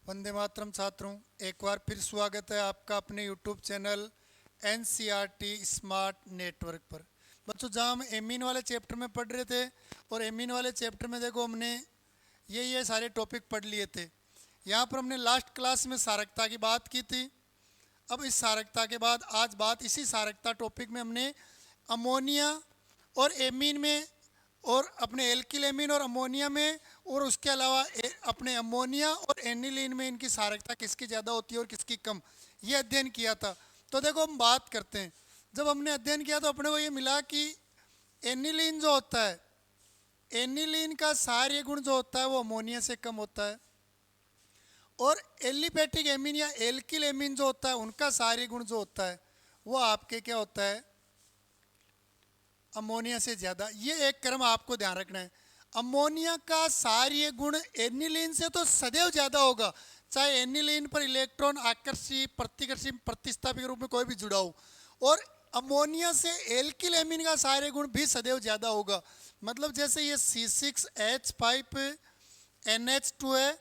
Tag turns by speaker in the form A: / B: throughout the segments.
A: वंदे मातरम छात्रों, एक बार फिर स्वागत है आपका अपने YouTube channel NCERT smart network पर। बच्चों, जहाँ हम एमीन वाले चैप्टर में पढ़ रहे थे और एमीन वाले चैप्टर में देखो हमने ये सारे टॉपिक पढ़ लिए थे। यहाँ पर हमने लास्ट क्लास में सारकता की बात की थी। अब इस सारकता के बाद आज बात इसी सारकता टॉपिक में हमने अमोनिया और एमीन में और अपने एल्किल एमीन और अमोनिया में और उसके अलावा अपने अमोनिया और एनिलीन में इनकी सारकता किसकी ज़्यादा होती है और किसकी कम, ये अध्ययन किया था। तो देखो हम बात करते हैं, जब हमने अध्ययन किया तो अपने को ये मिला कि एनिलीन जो होता है, एनिलीन का सारे गुण जो होता है वो अमोनिया से कम होता है, और एलिफेटिक एमीन या एल्किल एमीन जो होता है उनका सारे गुण जो होता है वो आपके क्या होता है, अमोनिया से ज़्यादा। ये एक क्रम आपको ध्यान रखना है। अमोनिया का सारीय गुण एनिलीन से तो सदैव ज़्यादा होगा, चाहे एनिलीन पर इलेक्ट्रॉन आकर्षी, प्रतिकर्षी, प्रतिस्थापी के रूप में कोई भी जुड़ा हो, और अमोनिया से एल्किल एमीन का सारे गुण भी सदैव ज़्यादा होगा। मतलब जैसे ये C6H5NH2 है,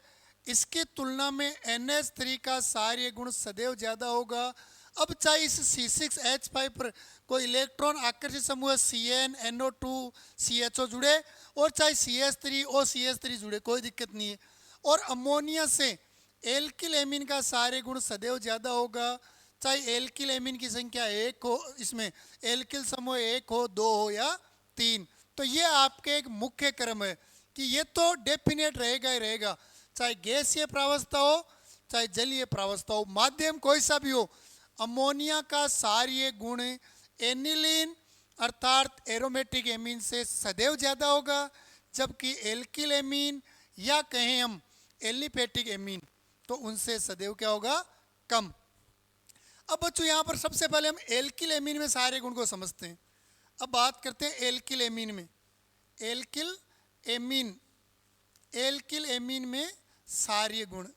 A: इसकी तुलना में NH3 का सारे गुण सदैव ज़्यादा होगा। अब चाहे इस C6H5 पर कोई इलेक्ट्रॉन आकर्षित समूह CnNO2 CHO जुड़े और चाहे CH3OCH3 जुड़े, कोई दिक्कत नहीं है। और अमोनिया से एल्किल एमीन का सारे गुण सदैव ज़्यादा होगा, चाहे एल्किल एमीन की संख्या 1 हो, इसमें एल्किल समूह 1 हो, 2 हो या 3। तो ये आपके एक मुख्य क्रम है कि ये तो डेफिनेट रहेगा ही रहेगा, चाहे गैसीय प्रावस्था हो चाहे जलीय प्रावस्था हो, माध्यम कोई सा भी हो। अमोनिया का सारीय गुण एनिलीन अर्थात एरोमेटिक एमीन से सदैव ज़्यादा होगा, जबकि एल्किल एमीन या कहें हम एलिफेटिक एमीन तो उनसे सदैव क्या होगा, कम। अब बच्चों यहाँ पर सबसे पहले हम एल्किल एमीन में सारे गुण को समझते हैं। अब बात करते हैं एल्किल एमीन में। एल्किल एमीन में सारीय गुण,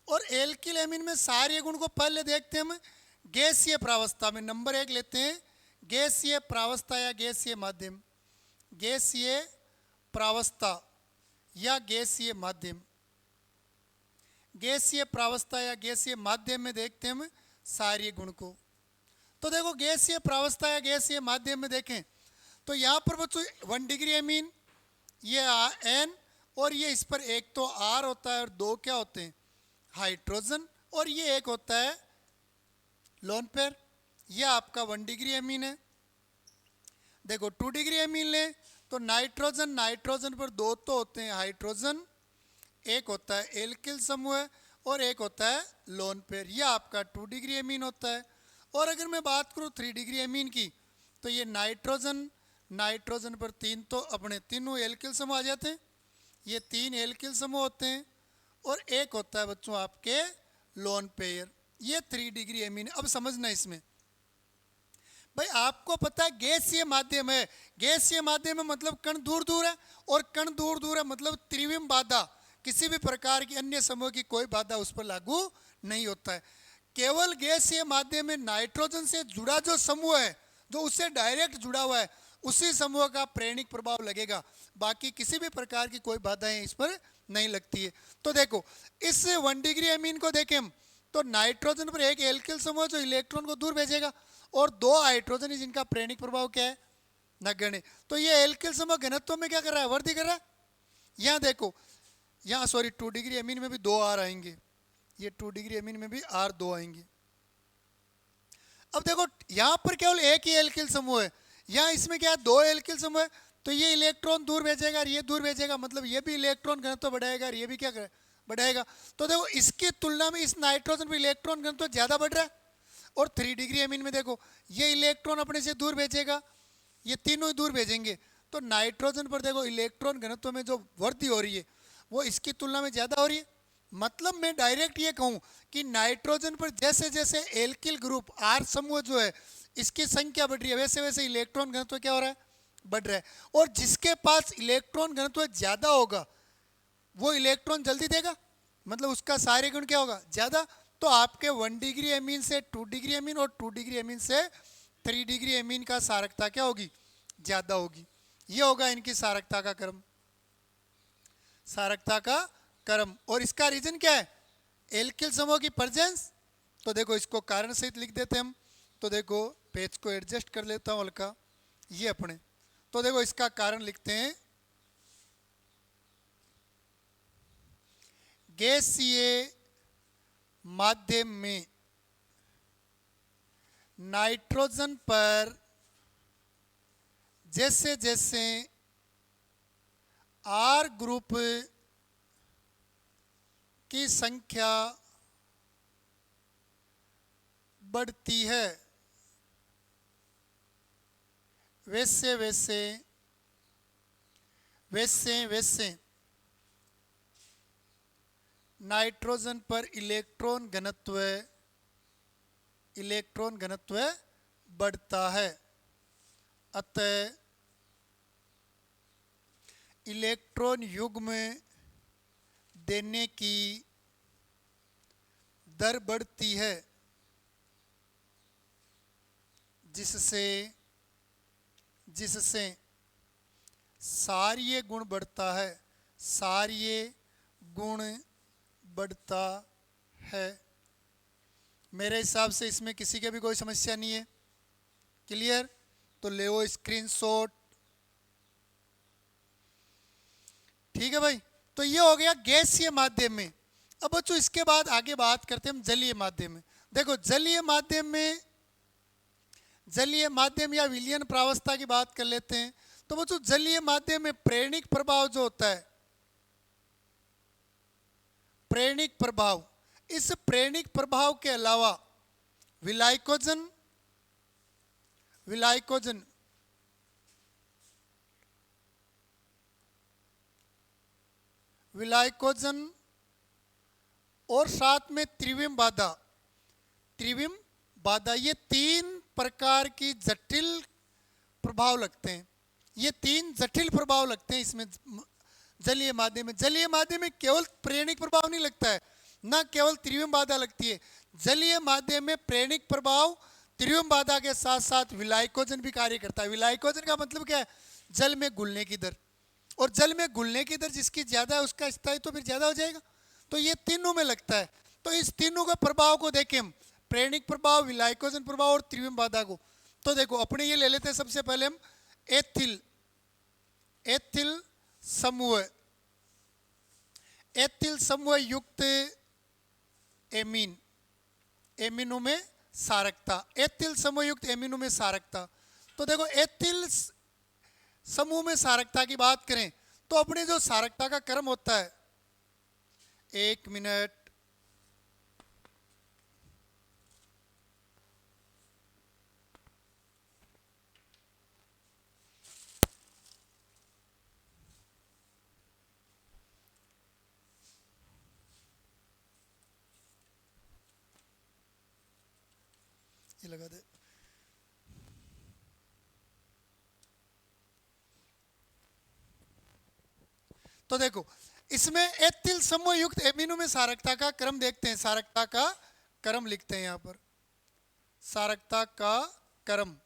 A: और एल्किल एमीन में सारे गुण को पहले देखते हैं हम गैसीय प्रावस्था में। नंबर 1 लेते हैं गैसीय प्रावस्था या गैसीय माध्यम। गैसीय प्रावस्था या गैसीय माध्यम, गैसीय प्रावस्था या गैसीय माध्यम में देखते हैं हम सारे गुण को। तो देखो गैसीय प्रावस्था या गैसीय माध्यम में देखें तो यहाँ पर बच्चों 1 डिग्री एमीन ये N, और ये इस पर एक तो R होता है और 2 क्या होते हैं, हाइड्रोजन, और ये एक होता है लोन पेयर। यह आपका 1 डिग्री एमीन है। देखो 2 डिग्री एमीन ले तो नाइट्रोजन पर 2 तो होते हैं हाइड्रोजन, एक होता है एल्किल समूह और एक होता है लोन पेयर। यह आपका 2 डिग्री एमीन होता है। और अगर मैं बात करूँ 3 डिग्री एमीन की तो ये नाइट्रोजन पर 3 तो अपने तीनों एल्किल समूह आ जाते हैं, ये 3 एल्किल समूह होते हैं, और एक होता है बच्चों आपके लोन पेयर। ये 3 डिग्री एमीन। अब समझना इसमें भाई, आपको पता है गैसीय माध्यम है। गैसीय माध्यम में मतलब कण दूर दूर है, और कण दूर दूर है मतलब त्रिविम बाधा, किसी भी प्रकार की अन्य समूह की कोई बाधा उस पर लागू नहीं होता है। केवल गैसीय माध्यम में नाइट्रोजन से जुड़ा जो समूह है, जो उससे डायरेक्ट जुड़ा हुआ है, उसी समूह का प्रेरणिक प्रभाव लगेगा, बाकी किसी भी प्रकार की कोई बाधाएं इस पर नहीं लगती है। तो देखो इस 1 डिग्री एमीन को देखें हम तो नाइट्रोजन पर एक एल्किल समूह जो इलेक्ट्रॉन को दूर भेजेगा, और 2 हाइड्रोजन है जिनका प्रेरणिक प्रभाव क्या है, नगण्य। तो ये एल्किल समूह घनत्व में क्या कर रहा है, वृद्धि कर रहा है। यहाँ देखो, यहाँ 2 डिग्री एमीन में भी 2 R आएंगे, ये 2 डिग्री एमीन में भी R 2 आएंगे। अब देखो यहाँ पर केवल एक ही एल्किल समूह है, यहाँ इसमें क्या है 2 एल्किल समूह है, तो ये इलेक्ट्रॉन दूर भेजेगा और ये दूर भेजेगा, मतलब ये भी इलेक्ट्रॉन घनत्व बढ़ाएगा और ये भी क्या बढ़ाएगा। तो देखो इसकी तुलना में इस नाइट्रोजन पर इलेक्ट्रॉन घनत्व ज़्यादा बढ़ रहा है। और 3 डिग्री एमीन में देखो ये इलेक्ट्रॉन अपने से दूर भेजेगा, ये तीनों ही दूर भेजेंगे, तो नाइट्रोजन पर देखो इलेक्ट्रॉन घनत्व में जो वृद्धि हो रही है वो इसकी तुलना में ज़्यादा हो रही है। मतलब मैं डायरेक्ट ये कहूँ कि नाइट्रोजन पर जैसे जैसे एल्किल ग्रुप R समूह जो है इसकी संख्या बढ़ रही है, वैसे वैसे इलेक्ट्रॉन घनत्व क्या हो रहा है, बढ़ रहा है। और जिसके पास इलेक्ट्रॉन घनत्व ज़्यादा होगा वो इलेक्ट्रॉन जल्दी देगा, मतलब उसका सारे गुण क्या होगा, ज़्यादा। तो आपके 1 डिग्री एमीन से 2 डिग्री एमीन और 2 डिग्री एमीन से 3 डिग्री एमीन का सारकता क्या होगी, ज़्यादा होगी। ये होगा इनकी सारकता का क्रम, सारकता का क्रम। और इसका रीजन क्या है? एल्किल समूह की प्रेजेंस। तो देखो इसको कारण सहित लिख देते हैं हम। तो देखो पेज को एडजस्ट कर लेता हूं हल्का, ये अपने। तो देखो इसका कारण लिखते हैं, गैसीय माध्यम में नाइट्रोजन पर जैसे जैसे आर ग्रुप की संख्या बढ़ती है, वैसे वैसे वैसे वैसे नाइट्रोजन पर इलेक्ट्रॉन घनत्व बढ़ता है। अतः इलेक्ट्रॉन युग्म देने की दर बढ़ती है, जिससे सारीय गुण बढ़ता है। सारीय गुण बढ़ता है। मेरे हिसाब से इसमें किसी के भी कोई समस्या नहीं है। क्लियर? तो ले वो स्क्रीनशॉट। ठीक है भाई। तो ये हो गया गैसीय माध्यम में। अब बच्चों इसके बाद आगे बात करते हैं हम जलीय माध्यम में। देखो जलीय माध्यम या विलयन प्रावस्था की बात कर लेते हैं। तो बच्चों जलीय माध्यम में प्रेरणिक प्रभाव जो होता है, प्रेरणिक प्रभाव, इस प्रेरणिक प्रभाव के अलावा विलायकोजन और साथ में त्रिविम बाधा, ये तीन प्रकार की जटिल प्रभाव लगते हैं। ये तीन जटिल प्रभाव लगते हैं इसमें जलीय माध्यम में। जलीय माध्यम में केवल प्रेरणिक प्रभाव नहीं लगता है, ना केवल त्रिविम बाधा लगती है। जलीय माध्यम में प्रेरणिक प्रभाव, त्रिविम बाधा के साथ साथ विलायकोजन भी कार्य करता है। विलायकोजन का मतलब क्या है? जल में घुलने की दर। और जल में घुलने की दर जिसकी ज्यादा है उसका स्थायित्व फिर ज्यादा हो जाएगा। तो ये तीनों में लगता है। तो इस तीनों के प्रभाव को देखें हम, प्रेरणिक प्रभाव, विलायकोजन प्रभाव और त्रिविम बाधा को। तो देखो अपने ये ले लेते हैं सबसे पहले हम एथिल समूह युक्त एमीनो में सारकता। एथिल समूह युक्त एमीनो में सारकता। तो देखो एथिल समूह में सारकता की बात करें तो अपने जो सारकता का क्रम होता है, एक मिनट, ये लगा दे। तो देखो इसमें एथिल समूह युक्त एमिनो में सारकता का क्रम देखते हैं। सारकता का क्रम लिखते हैं यहां पर, सारकता का क्रम।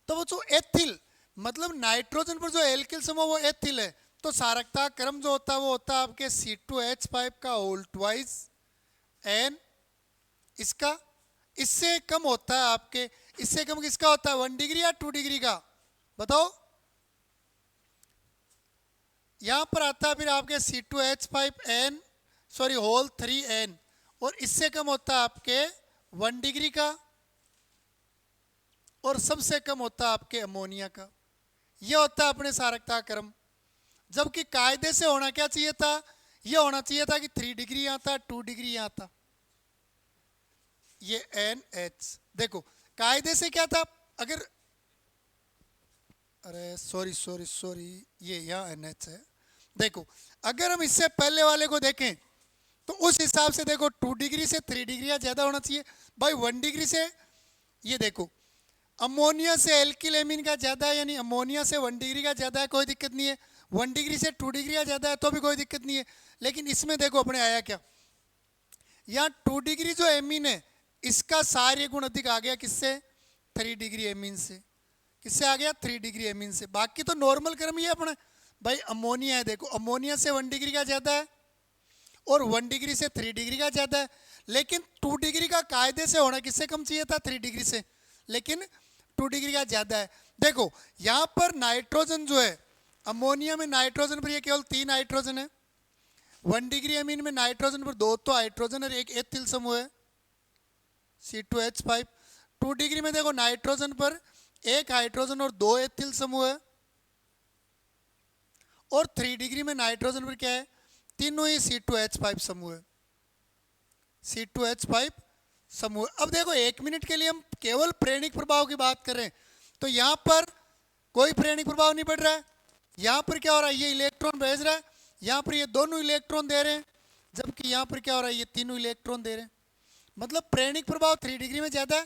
A: तो वो जो एथिल मतलब नाइट्रोजन पर जो एल्किल समूह वो एथिल है, तो सारकता क्रम जो होता है वो होता है आपके C2H5 का होल ट्वाइस N इसका। इससे कम होता है आपके, इससे कम किसका होता है? 1 डिग्री या 2 डिग्री का? बताओ। यहां पर आता है फिर आपके C2H5N सॉरी होल 3N, और इससे कम होता है आपके 1 डिग्री का, और सबसे कम होता है आपके अमोनिया का। यह होता है अपने सारकता क्रम। जबकि कायदे से होना क्या चाहिए था? यह होना चाहिए था कि 3 डिग्री यहां था, 2 डिग्री यहां था, ये NH। देखो कायदे से क्या था? अगर अरे सॉरी ये यहाँ NH है। देखो अगर हम इससे पहले वाले को देखें तो उस हिसाब से देखो 2 डिग्री से 3 डिग्री ज्यादा होना चाहिए भाई। 1 डिग्री से, ये देखो अमोनिया से एल्किल एमीन का ज्यादा है, यानी अमोनिया से 1 डिग्री का ज्यादा है, कोई दिक्कत नहीं है। 1 डिग्री से 2 डिग्री का ज्यादा है तो भी कोई दिक्कत नहीं है। लेकिन इसमें देखो अपने आया क्या? यहाँ 2 डिग्री जो एमीन है इसका सारे गुण अधिक आ गया किससे? 3 डिग्री एमीन से। किससे आ गया? 3 डिग्री एमीन से। बाकी तो नॉर्मल क्रम ही है अपना भाई। अमोनिया है, देखो अमोनिया से 1 डिग्री का ज्यादा है, और 1 डिग्री से 3 डिग्री का ज़्यादा है। लेकिन 2 डिग्री का कायदे से होना किससे कम चाहिए था? 3 डिग्री से, लेकिन 2 डिग्री का ज़्यादा है। देखो यहाँ पर नाइट्रोजन जो है, अमोनिया में नाइट्रोजन पर ये केवल 3 हाइड्रोजन है। 1 डिग्री अमीन में नाइट्रोजन पर 2 तो हाइड्रोजन और 1 एथिल समूह है C2H5। 2 डिग्री में देखो नाइट्रोजन पर 1 हाइड्रोजन और 2 एथिल समूह है। और 3 डिग्री में नाइट्रोजन पर क्या है? तीनों ही C2H5 समूह है, C2H5 समूह। अब देखो 1 मिनट के लिए हम केवल प्रेरणिक प्रभाव की बात कर रहे हैं, तो यहाँ पर कोई प्रेरणिक प्रभाव नहीं पड़ रहा है। यहाँ पर क्या हो रहा है? ये इलेक्ट्रॉन भेज रहा है, यहाँ पर ये दोनों इलेक्ट्रॉन दे रहे हैं, जबकि यहाँ पर क्या हो रहा है? ये तीनों इलेक्ट्रॉन दे रहे हैं। मतलब प्रेरणिक प्रभाव 3 डिग्री में ज़्यादा है।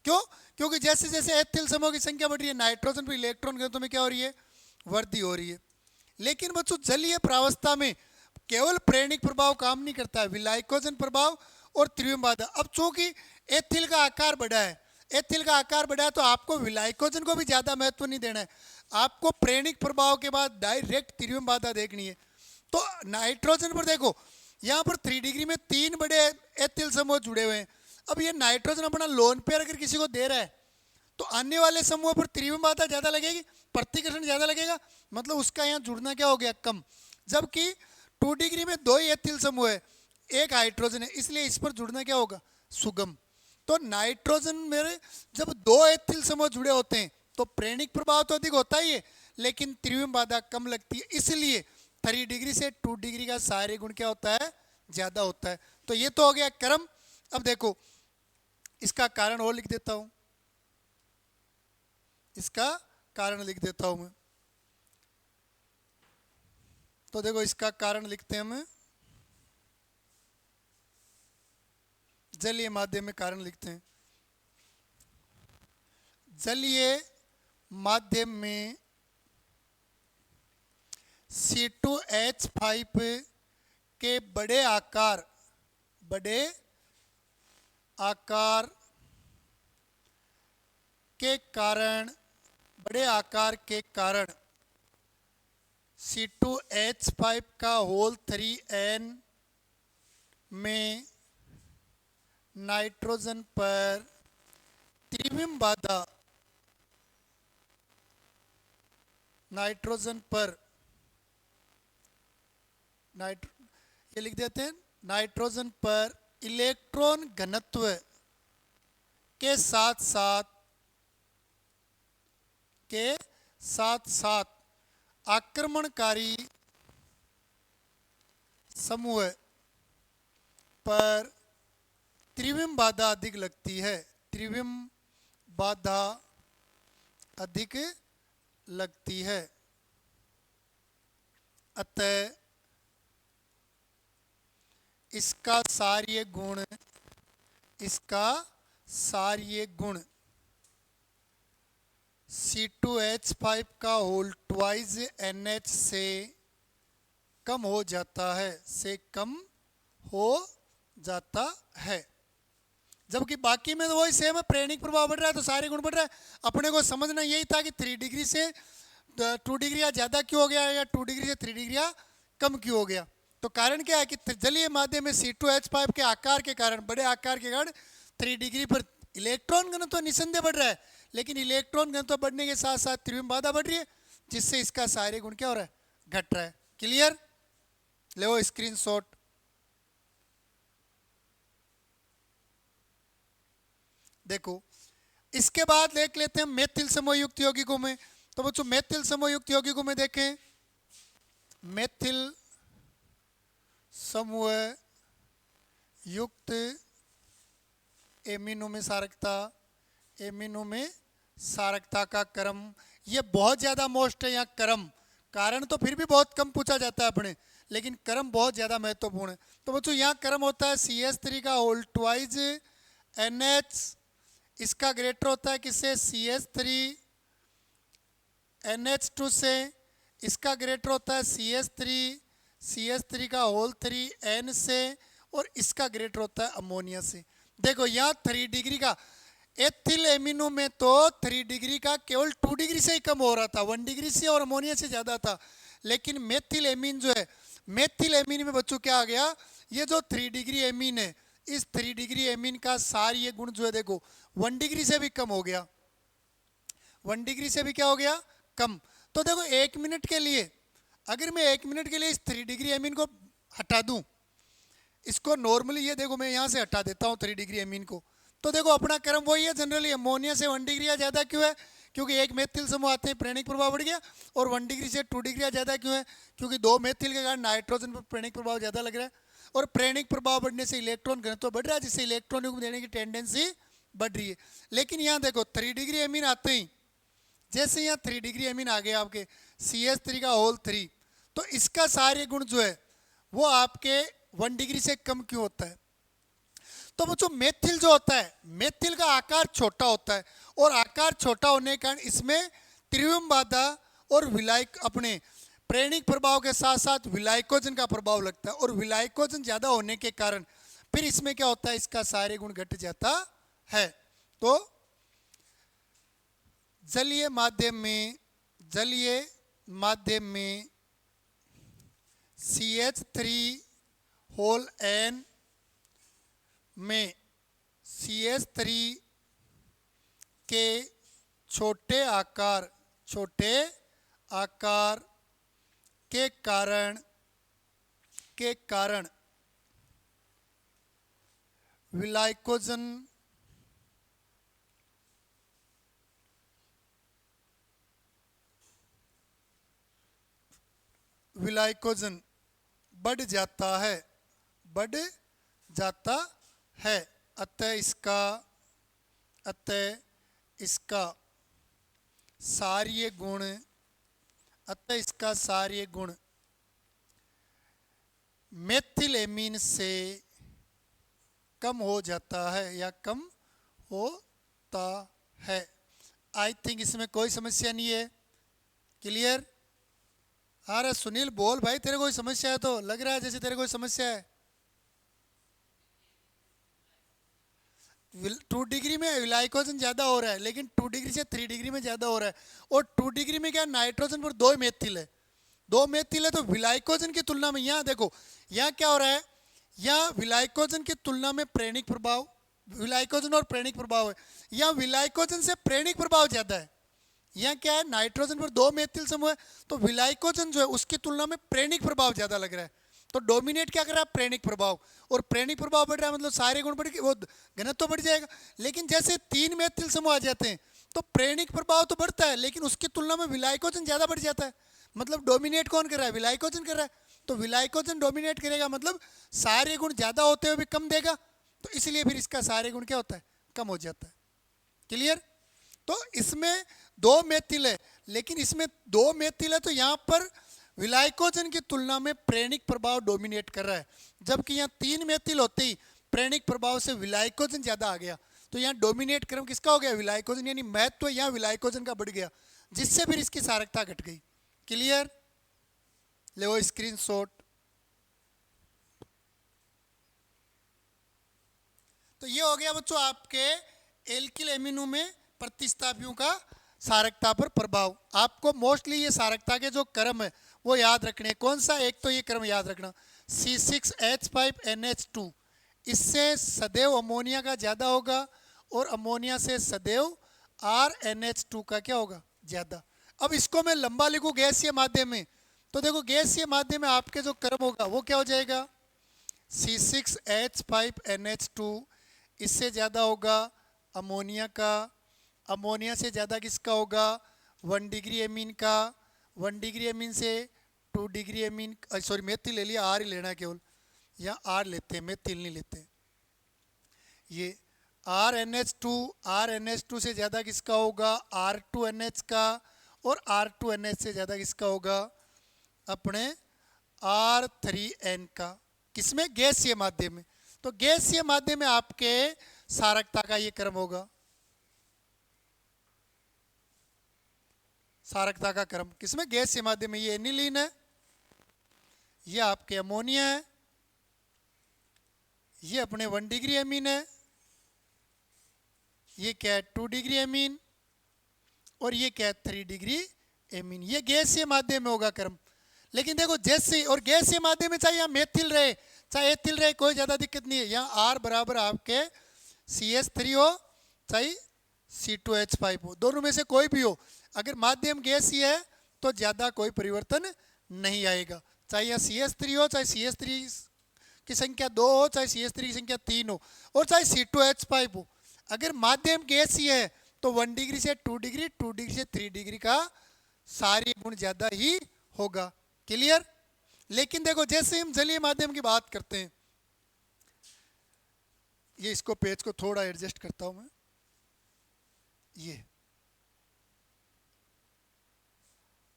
A: क्यों? क्योंकि जैसे जैसे एथिल समूह की संख्या बढ़ रही है, नाइट्रोजन पर इलेक्ट्रॉन घनत्व में क्या हो रही है? वृद्धि हो रही है। लेकिन बच्चों जलीय प्रावस्था में केवल प्रेरणिक प्रभाव काम नहीं करता है, विलायकोजन प्रभाव और त्रिविम बाधा। अब चूंकि एथिल का आकार बढ़ा है, एथिल का आकार बढ़ा है, तो आपको विलायकोजन को भी ज़्यादा महत्व नहीं देना है, आपको प्रेरणिक प्रभाव के बाद डायरेक्ट त्रिविम बाधा देखनी है। तो नाइट्रोजन पर देखो, यहाँ पर 3 डिग्री में 3 बड़े एथिल समूह जुड़े हुए हैं। अब ये नाइट्रोजन अपना लोन पेयर अगर किसी को दे रहा है, तो आने वाले समूह पर त्रिविम बाधा ज़्यादा लगेगी, प्रतिकर्षण ज़्यादा लगेगा, मतलब उसका यहाँ जुड़ना क्या हो गया? कम। जबकि 2 डिग्री में 2 ही एथिल समूह है, 1 हाइड्रोजन है, इसलिए इस पर जुड़ना क्या होगा? सुगम। तो नाइट्रोजन में जब 2 एथिल समूह जुड़े होते हैं तो प्रेरणिक प्रभाव तो अधिक होता ही है, लेकिन त्रिविम बाधा कम लगती है। इसलिए 3 डिग्री से 2 डिग्री का सारे गुण क्या होता है? ज़्यादा होता है। तो ये तो हो गया क्रम। अब देखो इसका कारण और लिख देता हूं, इसका कारण लिख देता हूं मैं। तो देखो इसका कारण लिखते हैं हम, जलीय माध्यम में कारण लिखते हैं। जलीय माध्यम में C2H5 के बड़े आकार के कारण C2H5 का होल 3n में नाइट्रोजन पर त्रिविम बाधा, ये लिख देते हैं, नाइट्रोजन पर इलेक्ट्रॉन घनत्व के साथ साथ आक्रमणकारी समूह पर त्रिविम बाधा अधिक लगती है, त्रिविम बाधा अधिक लगती है। अतः इसका सारीय गुण C2H5 का होल ट्वाइस NH से कम हो जाता है, जबकि बाकी में तो वही सेम है, प्रेरणिक प्रभाव बढ़ रहा है तो सारे गुण बढ़ रहा है। अपने को समझना यही था कि 3 डिग्री से 2 डिग्री ज़्यादा क्यों हो गया या 2 डिग्री से 3 डिग्री कम क्यों हो गया। तो कारण क्या है कि जलीय माध्यम में C2H5 के आकार के कारण, बड़े आकार के कारण 3 डिग्री पर इलेक्ट्रॉन घनत्व तो निसंदेह बढ़ रहा है, लेकिन इलेक्ट्रॉन घनत्व बढ़ने के साथ साथ त्रिविम बाधा बढ़ रही है, जिससे इसका सारे गुण क्या हो रहा है? घट रहा है। क्लियर? ले स्क्रीनशॉट। देखो इसके बाद देख लेते हैं मेथिल समूह युक्त यौगिकों में। तो बच्चों मेथिल समूह युक्त यौगिकों में देखें, मेथिल समूह युक्त एमिनो में सारकता का क्रम, ये बहुत ज़्यादा मोस्ट है यहाँ क्रम। कारण तो फिर भी बहुत कम पूछा जाता है अपने, लेकिन क्रम बहुत ज़्यादा महत्वपूर्ण है। तो बच्चों यहाँ क्रम होता है CH3 का होल ट्वाइस NH, इसका ग्रेटर होता है किससे? CH3 NH2 से, इसका ग्रेटर होता है CH3 का होल 3 N से, और इसका ग्रेटर होता है अमोनिया से। देखो यहाँ 3 डिग्री का एथिल एमिनो में तो 3 डिग्री का केवल 2 डिग्री से ही कम हो रहा था, 1 डिग्री से और अमोनिया से ज़्यादा था। लेकिन मेथिल एमीन जो है, मेथिल एमीन में बच्चों क्या आ गया? ये जो 3 डिग्री एमीन है, इस 3 डिग्री एमीन का सार ये गुण जो है देखो 1 डिग्री से भी कम हो गया, 1 डिग्री से भी क्या हो गया, कम। तो देखो 1 मिनट के लिए, अगर मैं 1 मिनट के लिए इस 3 डिग्री एमीन को हटा दूं, इसको नॉर्मली ये देखो मैं यहाँ से हटा देता हूँ 3 डिग्री एमीन को, तो देखो अपना क्रम वही है जनरली। अमोनिया से 1 डिग्री ज़्यादा क्यों है, क्योंकि एक मेथिल समूह आते हैं, प्रेरणिक प्रभाव बढ़ गया। और 1 डिग्री से 2 डिग्री ज़्यादा क्यों है, क्योंकि 2 मेथिल के कारण नाइट्रोजन पर प्रेरणिक प्रभाव ज़्यादा लग रहा है। और प्रेरणिक प्रभाव बढ़ने से इलेक्ट्रॉन घनत्व बढ़ रहा है, जिससे इलेक्ट्रॉन युग्म देने की टेंडेंसी बढ़ रही है। लेकिन यहाँ देखो 3 डिग्री एमीन आते ही, जैसे यहाँ 3 डिग्री एमीन आ गया आपके CH3 का होल 3, तो इसका सारे गुण जो है वो आपके 1 डिग्री से कम क्यों होता है। तो वो जो मेथिल जो होता है, मेथिल का आकार छोटा होता है, और आकार छोटा होने के कारण इसमें त्रिविम बाधा और विलायक अपने प्रेरणिक प्रभाव के साथ साथ विलायकोजन का प्रभाव लगता है, और विलायकोजन ज्यादा होने के कारण फिर इसमें क्या होता है, इसका सारे गुण घट जाता है। तो जलीय माध्यम में CH3 होल N में CH3 के छोटे आकार के कारण विलायकोजन बढ़ जाता है। अतः इसका सारीय गुण मेथिल एमीन से कम हो जाता है या कम होता है। आई थिंक इसमें कोई समस्या नहीं है। क्लियर? अरे सुनील बोल भाई, तेरे कोई समस्या है? तो लग रहा है जैसे तेरे कोई समस्या है। 2 डिग्री में विलायकोजन ज्यादा हो रहा है, लेकिन 2 डिग्री से 3 डिग्री में ज्यादा हो रहा है। और 2 डिग्री में क्या, नाइट्रोजन पर 2 मेथिल है, तो विलायकोजन की तुलना में यहाँ देखो, यहाँ क्या हो रहा है, यहाँ विलायकोजन की तुलना में प्रेरणिक प्रभाव, विलायकोजन और प्रेरणिक प्रभाव है, यहाँ विलायकोजन से प्रेरणिक प्रभाव ज्यादा है। यहाँ क्या है, नाइट्रोजन पर 2 मेथिल समूह है, तो विलायकोजन जो है उसकी तुलना में प्रेरणिक प्रभाव ज्यादा लग रहा है। तो डोमिनेट क्या कर रहा है, प्रेरणिक प्रभाव, और प्रेरणिक प्रभाव बढ़ रहा है मतलब सारे गुण बढ़ गए, वो घनत्व बढ़ जाएगा। लेकिन जैसे 3 मेथिल समूह आ जाते हैं तो प्रेरणिक प्रभाव तो बढ़ता है, लेकिन उसकी तुलना में विलायकोजन ज्यादा बढ़ जाता है। मतलब डोमिनेट कौन कर रहा है, विलायकोजन कर रहा है। तो विलायकोजन डोमिनेट करेगा, मतलब सारे गुण ज्यादा होते हुए भी कम देगा, तो इसलिए फिर इसका सारे गुण क्या होता है, कम हो जाता है। क्लियर? तो इसमें 2 मेथिल है, लेकिन इसमें 2 मेथिल है तो यहाँ पर विलायकोजन की तुलना में प्रेरणिक प्रभाव डोमिनेट कर रहा है, जबकि यहाँ 3 मेथिल होते ही प्रेरणिक प्रभाव से विलायकोजन ज्यादा आ गया। तो यहाँ डोमिनेट क्रम किसका हो गया, विलायकोजन, यानी महत्व यहाँ विलायकोजन का बढ़ गया, जिससे फिर इसकी सारकता घट गई। क्लियर? ले वो स्क्रीनशॉट। तो ये हो गया बच्चों आपके एल्किल एमिनो में प्रतिस्थापियों का सारकता पर प्रभाव। आपको मोस्टली ये सारकता के जो क्रम है वो याद रखने। कौन सा? एक तो ये क्रम याद रखना, C6H5NH2, इससे सदैव अमोनिया का ज्यादा होगा, और अमोनिया से सदैव RNH2 का क्या होगा, ज्यादा। अब इसको मैं लंबा लिखूं गैसीय माध्यम में, तो देखो गैसीय माध्यम में आपके जो क्रम होगा वो क्या हो जाएगा, C6H5NH2, इससे ज्यादा होगा अमोनिया का, अमोनिया से ज्यादा किसका होगा, 1 डिग्री एमीन का, 1 डिग्री एमीन से 2 डिग्री एमीन, सॉरी मेथिल ले लिया, R ही लेना है केवल, यहाँ R लेते हैं, मेथिल नहीं लेते। ये RNH2 से ज्यादा किसका होगा, R2NH का, और R2NH से ज्यादा किसका होगा, अपने R3N का। किसमें? गैसीय माध्यम में। तो गैसीय माध्यम में आपके सारकता का ये क्रम होगा, सारकता का क्रम किसमें, गैसीय माध्यम में। ये एनिलीन है, ये आपके अमोनिया है, ये अपने 1 डिग्री एमीन है, ये क्या है 2 डिग्री एमीन, और ये क्या है 3 डिग्री एमीन। ये गैसीय माध्यम में होगा क्रम। लेकिन देखो जैसे, और गैसीय माध्यम में चाहे यहाँ मेथिल रहे चाहे एथिल रहे कोई ज़्यादा दिक्कत नहीं है। यहाँ आर बराबर आपके CH3 हो चाहे C2H5 हो, दोनों में से कोई भी हो, अगर माध्यम गैसीय है तो ज़्यादा कोई परिवर्तन नहीं आएगा। चाहे यहाँ CH3 हो, चाहे CH3 की संख्या 2 हो, चाहे CH3 की संख्या 3 हो, और चाहे C2H5 हो। अगर माध्यम गैसीय है तो 1 डिग्री से 2 डिग्री, 2 डिग्री से 3 डिग्री का सारी गुण ज़्यादा ही होगा। क्लियर? लेकिन देखो जैसे हम जलीय माध्यम की बात करते हैं, ये इसको पेज को थोड़ा एडजस्ट करता हूं मैं, ये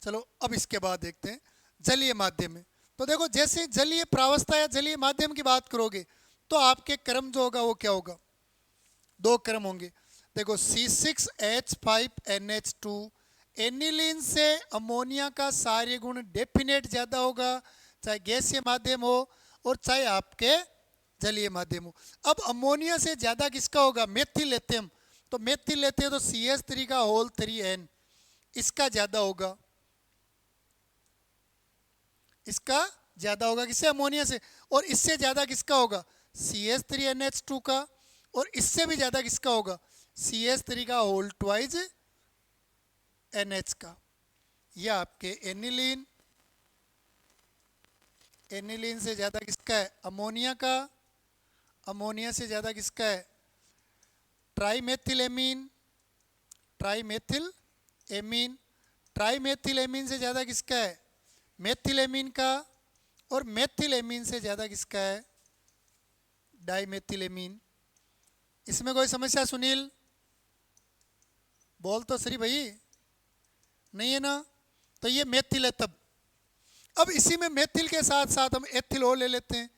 A: चलो अब इसके बाद देखते हैं जलीय माध्यम में। तो देखो जैसे जलीय प्रावस्था या जलीय माध्यम की बात करोगे तो आपके क्रम जो होगा वो क्या होगा, 2 क्रम होंगे। देखो C6H5NH2 एनिलीन से अमोनिया का सारे गुण डेफिनेट ज्यादा होगा, चाहे गैसीय माध्यम हो और चाहे आपके जलीय माध्यम हो। अब अमोनिया से ज्यादा किसका होगा, मेथिल लेते हैं हम, तो मेथिल लेते हैं तो CH3 का होल 3N, इसका ज्यादा होगा, इसका ज्यादा होगा किससे, अमोनिया से। और इससे ज्यादा किसका होगा, CH3NH2 का, और इससे भी ज्यादा किसका होगा, CH3 का होल ट्वाइज NH का। यह आपके एनिलीन, एनिलीन से ज्यादा किसका है, अमोनिया का, अमोनिया से ज्यादा किसका है, ट्राइमेथिलेमीन, ट्राइमेथिलेमीन, ट्राइमेथिलेमीन से ज्यादा किसका है, मेथिलेमीन का, और मेथिलेमीन से ज्यादा किसका है, डाइमेथिलेमीन। इसमें कोई समस्या सुनील, बोल तो सही भाई, नहीं है ना? तो ये मेथिल है तब। अब इसी में मेथिल के साथ साथ हम एथिल और ले लेते हैं,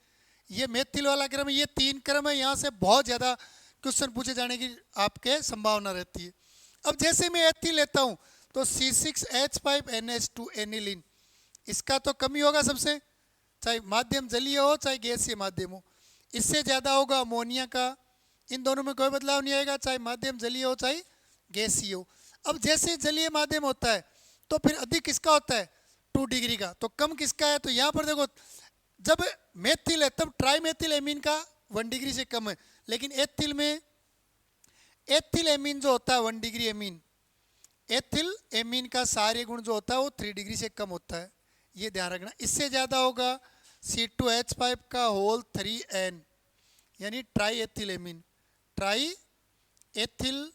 A: ये मेथिल वाला क्रम है, ये 3 क्रम है, यहाँ से बहुत ज़्यादा क्वेश्चन पूछे जाने की आपके संभावना रहती है। अब जैसे मैं एथिल लेता हूँ तो C6H5NH2 एनिलीन, इसका तो कम ही होगा सबसे, चाहे माध्यम जलीय हो चाहे गैसीय माध्यम हो। इससे ज़्यादा होगा अमोनिया का, इन दोनों में कोई बदलाव नहीं आएगा, चाहे माध्यम जलीय हो चाहे गैसीय हो। अब जैसे जलीय माध्यम होता है तो फिर अधिक किसका होता है, 2 डिग्री का, तो कम किसका है, तो यहाँ पर देखो जब मेथिल है तब ट्राइमेथिल एमीन का 1 डिग्री से कम है, लेकिन एथिल में एथिल एमीन जो होता है 1 डिग्री एमीन, एथिल एमीन का सारे गुण जो होता है वो 3 डिग्री से कम होता है, ये ध्यान रखना। इससे ज़्यादा होगा C2H5 का होल 3N, यानी try ethyl amine, try ethyl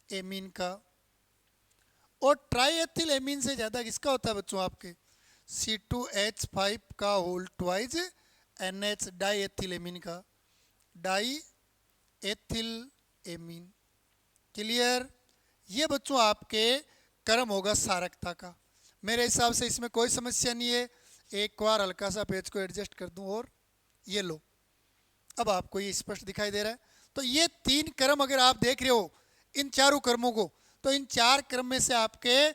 A: amine का। और ट्राई एथिल एमीन से ज़्यादा किसका होता है बच्चों, आपके C2H5 का whole twice NH diethylamine का, डाई एथिल एमीन। क्लियर? ये बच्चों आपके क्रम होगा सारकता का। मेरे हिसाब से इसमें कोई समस्या नहीं है। एक बार हल्का सा पेज को एडजस्ट कर दूं और ये लो, अब आपको ये स्पष्ट दिखाई दे रहा है। तो ये 3 क्रम अगर आप देख रहे हो इन चारों क्रमों को, तो इन 4 क्रम में से आपके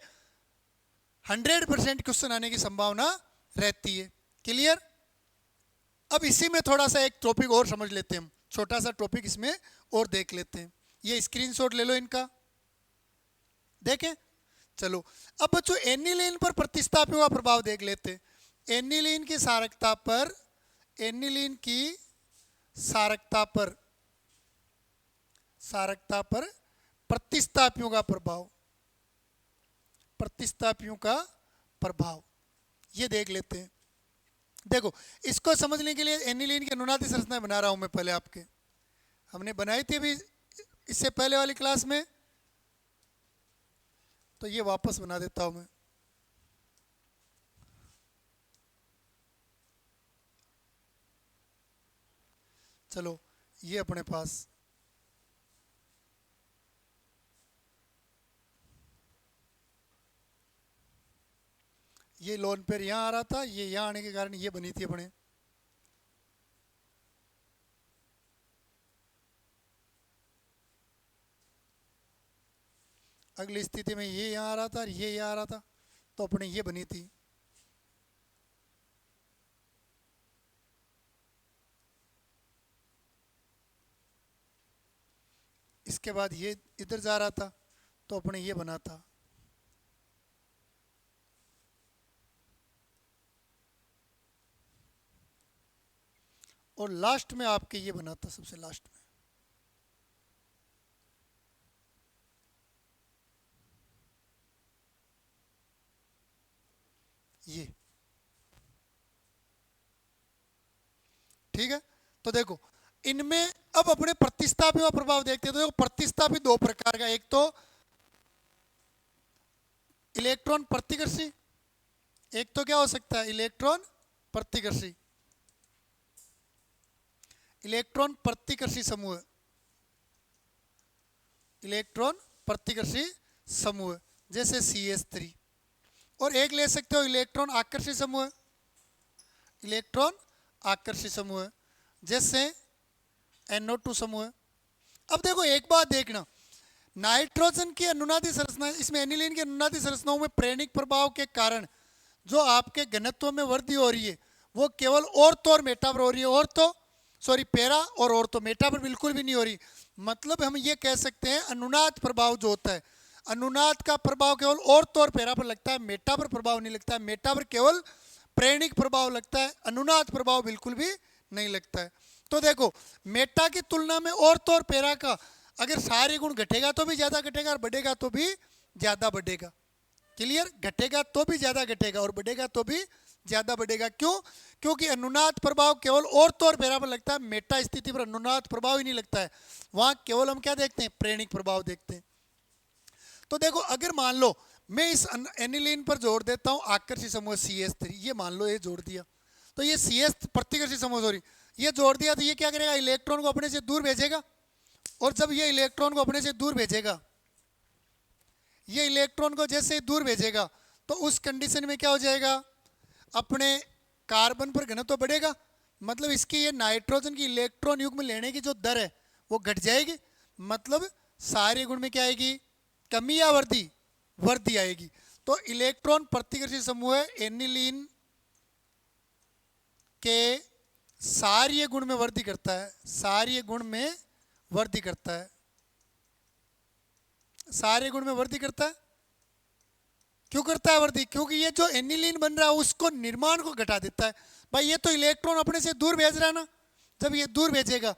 A: 100% क्वेश्चन आने की संभावना रहती है। क्लियर? अब इसी में थोड़ा सा एक टॉपिक और समझ लेते हैं हम, छोटा सा टॉपिक इसमें और देख लेते हैं। ये स्क्रीनशॉट ले लो इनका, देखें। चलो अब बच्चों एनिलीन पर प्रतिस्थापियों का प्रभाव देख लेते हैं। एनिलीन की सारकता पर, एनिलीन की सारकता पर, सारकता पर प्रतिस्थापियों का प्रभाव, प्रतिस्थापियों का प्रभाव ये देख लेते हैं। देखो इसको समझने के लिए एनिलीन की अनुनादी संरचना बना रहा हूं मैं, पहले आपके हमने बनाई थी अभी इससे पहले वाली क्लास में, तो ये वापस बना देता हूं मैं। चलो ये अपने पास, ये लोन पेयर यहाँ आ रहा था, ये यहाँ आने के कारण ये बनी थी अपने। अगली स्थिति में ये यहाँ आ रहा था और ये यहाँ आ रहा था, तो अपने ये बनी थी। इसके बाद ये इधर जा रहा था, तो अपने ये बना था। और लास्ट में आपके ये बना था, सबसे लास्ट में ये। ठीक है, तो देखो इनमें अब अपने प्रतिस्थापी का प्रभाव देखते हैं। तो देखो प्रतिस्थापी दो प्रकार का, एक तो इलेक्ट्रॉन प्रतिकर्षी, एक तो क्या हो सकता है इलेक्ट्रॉन प्रतिकर्षी। इलेक्ट्रॉन प्रतिकर्षी समूह, इलेक्ट्रॉन प्रतिकर्षी समूह जैसे CH3, और एक ले सकते हो इलेक्ट्रॉन आकर्षी समूह, इलेक्ट्रॉन आकर्षी समूह जैसे NO2 समूह। अब देखो एक बात देखना, नाइट्रोजन की अनुनादी संरचना, इसमें एनिलीन की अनुनादी संरचनाओं में प्रेरणिक प्रभाव के कारण जो आपके घनत्व में वृद्धि हो रही है वो केवल ऑर्थो और मेटा पर हो रही है। ऑर्थो सॉरी पैरा और ऑर्थो, मेटा पर बिल्कुल भी नहीं हो रही। मतलब हम ये कह सकते हैं अनुनाद प्रभाव जो होता है, अनुनाद का प्रभाव केवल ऑर्थो और पैरा पर लगता है, मेटा पर प्रभाव नहीं लगता है। मेटा पर केवल प्रेरणिक प्रभाव लगता है, अनुनाद प्रभाव बिल्कुल भी नहीं लगता है। तो देखो मेटा की तुलना में ऑर्थो और पैरा का अगर सारे गुण घटेगा तो भी ज्यादा घटेगा और बढ़ेगा तो भी ज्यादा बढ़ेगा। क्लियर, घटेगा तो भी ज्यादा घटेगा और बढ़ेगा तो भी ज्यादा बढ़ेगा। क्यों? क्योंकि अनुनाद प्रभाव केवल ऑर्थो और पैरा पर लगता है, मेटा स्थिति पर अनुनाद प्रभाव ही नहीं लगता है। वहां केवल हम क्या देखते हैं, प्रेरणिक प्रभाव देखते हैं। तो देखो अगर मान लो मैं इस एनिलीन पर जोड़ देता हूं आकर्षी समूह CH3, ये मान लो ये जोड़ दिया, तो ये CH प्रतिकर्षी समूह सॉरी ये जोड़ दिया, तो ये क्या करेगा, इलेक्ट्रॉन को अपने से दूर भेजेगा। और जब ये इलेक्ट्रॉन को अपने से दूर भेजेगा, ये इलेक्ट्रॉन को जैसे दूर भेजेगा तो उस कंडीशन में क्या हो जाएगा, अपने कार्बन पर घनत्व बढ़ेगा। मतलब इसकी ये नाइट्रोजन की इलेक्ट्रॉन युग्म लेने की जो दर है वो घट जाएगी। मतलब सारे गुण में क्या आएगी, कमी या वृद्धि, वृद्धि आएगी। तो इलेक्ट्रॉन प्रतिकर्षी समूह एनिलीन के सारे गुण में वृद्धि करता है, सारे गुण में वृद्धि करता है, सारे गुण में वृद्धि करता है। क्यों करता है वृद्धि? क्योंकि ये जो एनिलीन बन रहा है उसको निर्माण को घटा देता है। भाई ये तो इलेक्ट्रॉन अपने से दूर भेज रहा है ना, जब ये दूर भेजेगा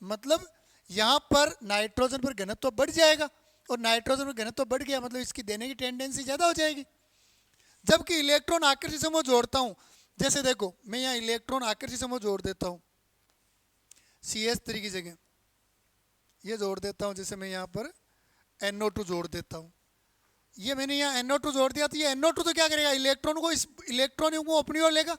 A: मतलब यहां पर नाइट्रोजन पर घनत्व बढ़ जाएगा, और नाइट्रोजन पर घनत्व बढ़ गया मतलब इसकी देने की टेंडेंसी ज्यादा हो जाएगी। जबकि इलेक्ट्रॉन आकर्षी समूह जोड़ता हूं, जैसे देखो मैं यहां इलेक्ट्रॉन आकर्षी समूह जोड़ देता हूं CH3 की जगह, ये जोड़ देता हूं, जैसे मैं यहां पर NO2 जोड़ देता हूं। ये मैंने यहाँ NO2 जोड़ दिया, तो ये NO2 तो क्या करेगा, इलेक्ट्रॉन को, इस इलेक्ट्रॉन युग्म को अपनी ओर लेगा,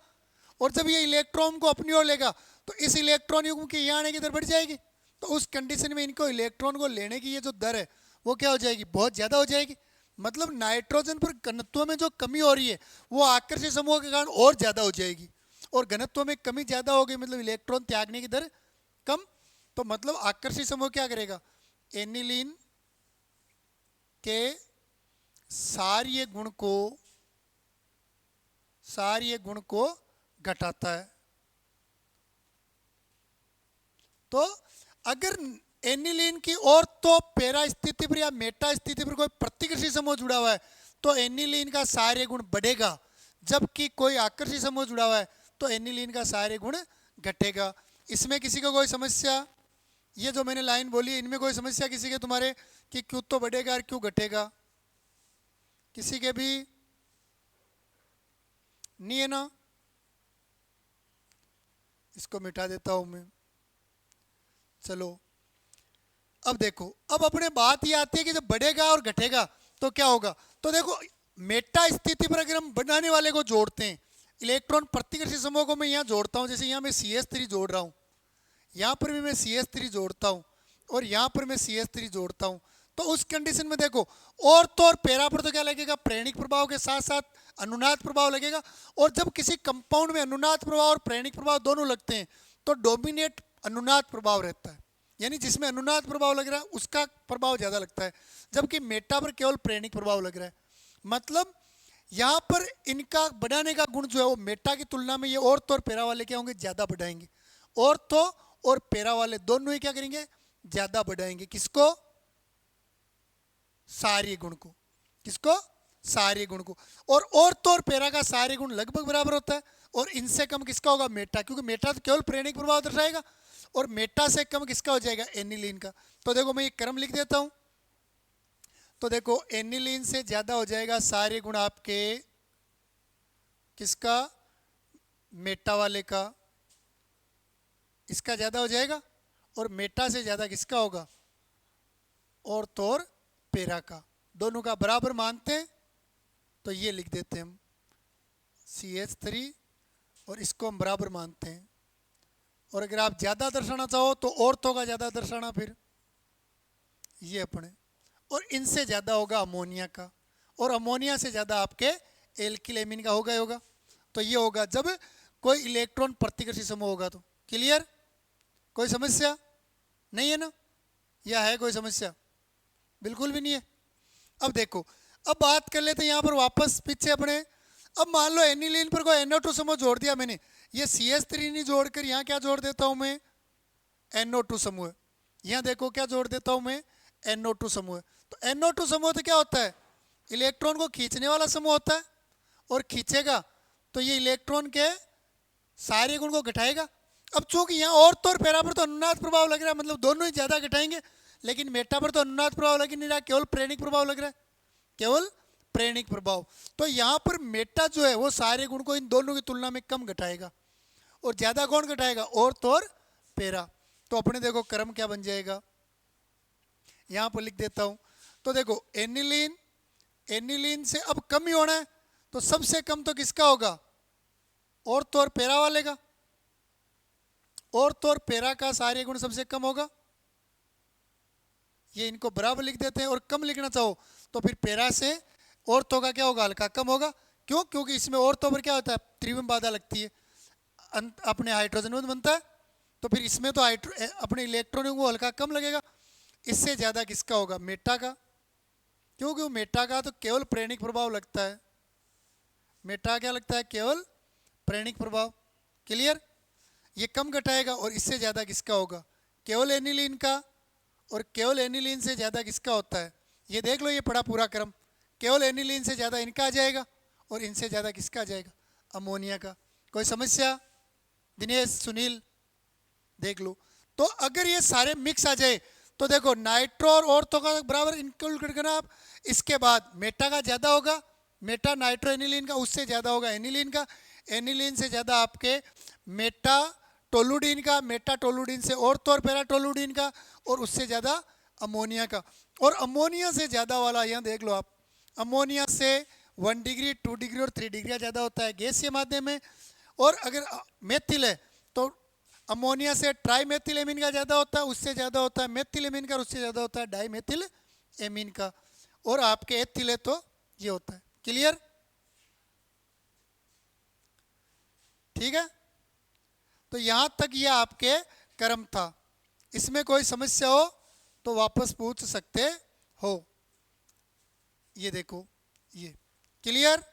A: और जब ये इलेक्ट्रॉन को अपनी ओर लेगा तो इस इलेक्ट्रॉन युग्म की यहाँ आने की दर बढ़ जाएगी। तो उस कंडीशन में इनको इलेक्ट्रॉन को लेने की ये जो दर है वो क्या हो जाएगी, बहुत ज़्यादा हो जाएगी। मतलब नाइट्रोजन पर घनत्व में जो कमी हो रही है वो आकर्षी समूह के कारण और ज़्यादा हो जाएगी, और घनत्व में कमी ज़्यादा हो गई मतलब इलेक्ट्रॉन त्यागने की दर कम। तो मतलब आकर्षी समूह क्या करेगा, एनिलीन के सारे गुण को घटाता है। तो अगर एनिलीन की ऑर्थो पैरा स्थिति पर या मेटा स्थिति पर कोई प्रतिकर्षी समूह जुड़ा हुआ है तो एनिलीन का सारे गुण बढ़ेगा, जबकि कोई आकर्षी समूह जुड़ा हुआ है तो एनिलीन का सारे गुण घटेगा। इसमें किसी को कोई समस्या, ये जो मैंने लाइन बोली इनमें कोई समस्या किसी के तुम्हारे कि क्यों तो बढ़ेगा और क्यों घटेगा, किसी के भी नहीं है ना? इसको मिटा देता हूं मैं। चलो अब देखो, अब अपने बात ये आती है कि जब बढ़ेगा और घटेगा तो क्या होगा। तो देखो मेटा स्थिति पर अगर हम बढ़ाने वाले को जोड़ते हैं, इलेक्ट्रॉन प्रतिकर्षी समूह को मैं यहाँ जोड़ता हूँ, जैसे यहाँ मैं CH3 जोड़ रहा हूँ, यहाँ पर भी मैं CH3 जोड़ता हूँ और यहाँ पर मैं CH3 जोड़ता हूँ, तो उस कंडीशन में देखो ऑर्थो और पैरा पर तो क्या लगेगा, प्रेरणिक प्रभाव के साथ साथ अनुनाद प्रभाव लगेगा। और जब किसी कंपाउंड में अनुनाद प्रभाव और प्रेरणिक प्रभाव दोनों लगते हैं तो डोमिनेट अनुनाद प्रभाव रहता है, यानी जिसमें अनुनाद प्रभाव लग रहा है उसका प्रभाव ज़्यादा लगता है, जबकि मेटा पर केवल प्रेरणिक प्रभाव लग रहा है। मतलब यहाँ पर इनका बढ़ाने का गुण जो है वो मेटा की तुलना में ये ऑर्थो और पैरा वाले क्या होंगे, ज़्यादा बढ़ाएंगे। ऑर्थो और पैरा वाले दोनों ही क्या करेंगे, ज़्यादा बढ़ाएंगे। किसको, सारे गुण को। किसको, सारे गुण को। और ऑर्थो और पैरा का सारे गुण लगभग बराबर होता है, और इनसे कम किसका होगा, मेटा, क्योंकि मेटा तो केवल प्रेरणिक प्रभाव दर्शाएगा, और मेटा से कम किसका हो जाएगा, एनिलीन का। तो देखो मैं ये क्रम लिख देता हूं। तो देखो एनिलीन से ज्यादा हो जाएगा सारे गुण आपके किसका, मेटा वाले का, इसका ज्यादा हो जाएगा, और मेटा से ज्यादा किसका होगा, ऑर्थो और पेरा का। दोनों का बराबर मानते हैं तो ये लिख देते हैं हम CH3, और इसको हम बराबर मानते हैं। और अगर आप ज्यादा दर्शाना चाहो तो ऑर्थो का ज्यादा दर्शाना, फिर ये अपने, और इनसे ज्यादा होगा अमोनिया का, और अमोनिया से ज्यादा आपके एल्किल एमीन का होगा। तो ये होगा जब कोई इलेक्ट्रॉन प्रतिकर्षी समूह होगा। तो क्लियर, कोई समस्या नहीं है ना, या है कोई समस्या? बिल्कुल भी नहीं है। अब देखो, अब बात कर लेते हैं यहाँ पर वापस पीछे अपने। अब मान लो एनिलीन पर कोई NO2 समूह जोड़ दिया मैंने, ये CH3 नहीं जोड़कर यहाँ क्या जोड़ देता हूँ मैं, NO2 समूह। यहाँ देखो क्या जोड़ देता हूँ मैं, NO2 समूह। तो NO2 समूह तो क्या होता है, इलेक्ट्रॉन को खींचने वाला समूह होता है, और खींचेगा तो ये इलेक्ट्रॉन के सारे गुण को घटाएगा। अब चूंकि यहाँ ऑर्थो और पैरा पर तो अनुनाद प्रभाव लग रहा है, मतलब दोनों ही ज्यादा घटाएंगे, लेकिन मेटा पर तो अनुनाद प्रभाव लग नहीं रहा, केवल प्रेरणिक प्रभाव लग रहा है, केवल प्रेरणिक प्रभाव। तो यहाँ पर मेटा जो है वो सारे गुण को इन दोनों की तुलना में कम घटाएगा, और ज्यादा कौन घटाएगा, ऑर्थो और पैरा। तो अपने देखो क्रम क्या बन जाएगा, यहाँ पर लिख देता हूं। तो देखो एनिलीन, एनिलीन से अब कम ही होना है, तो सबसे कम तो किसका होगा, ऑर्थो और पैरा वाले का। ऑर्थो और पैरा का सारे गुण सबसे कम होगा, ये इनको बराबर लिख देते हैं। और कम लिखना चाहो तो फिर पैरा से ऑर्थो का क्या होगा, हल्का कम होगा। क्यों, क्योंकि इसमें ऑर्थो पर क्या होता है, त्रिविम बाधा लगती है, अपने हाइड्रोजन बनता है, तो फिर इसमें तो अपने इलेक्ट्रॉन को हल्का कम लगेगा। इससे ज्यादा किसका होगा, मेटा का, क्योंकि मेटा का तो केवल प्रेरणिक प्रभाव लगता है, मेटा क्या लगता है, केवल प्रेरणिक प्रभाव। क्लियर, ये कम घटाएगा, और इससे ज्यादा किसका होगा, केवल एनिलीन का, और केवल एनिलीन से ज्यादा किसका होता है, ये देख लो, ये पड़ा पूरा क्रम, केवल एनिलीन से ज्यादा इनका आ जाएगा, और इनसे ज्यादा किसका आ जाएगा, अमोनिया का। कोई समस्या? दिनेश, सुनील, देख लो। तो अगर ये सारे मिक्स आ जाए तो देखो नाइट्रो और ऑर्थो का बराबर इंक्लूड करना आप। इसके बाद मेटा का ज्यादा होगा, मेटा नाइट्रो एनिलीन का, उससे ज्यादा होगा एनिलीन का, एनिलीन से ज्यादा आपके मेटा टोलुडीन का, मेटा टोलुडीन से ऑर्थो और पैरा टोलुडीन का, और उससे ज्यादा अमोनिया का। और अमोनिया से ज्यादा वाला यहाँ देख लो आप, अमोनिया से 1 डिग्री 2 डिग्री और 3 डिग्री ज्यादा होता है गैसीय माध्यम में। और अगर मेथिल है तो अमोनिया से ट्राई मेथिल एमीन का ज्यादा होता है, उससे ज्यादा होता है मेथिल एमीन का, उससे ज्यादा होता है डाई मेथिल एमीन का। और आपके एथिल है तो ये होता है। क्लियर, ठीक है। तो यहां तक ये आपके क्रम था, इसमें कोई समस्या हो तो वापस पूछ सकते हो। ये देखो, ये क्लियर।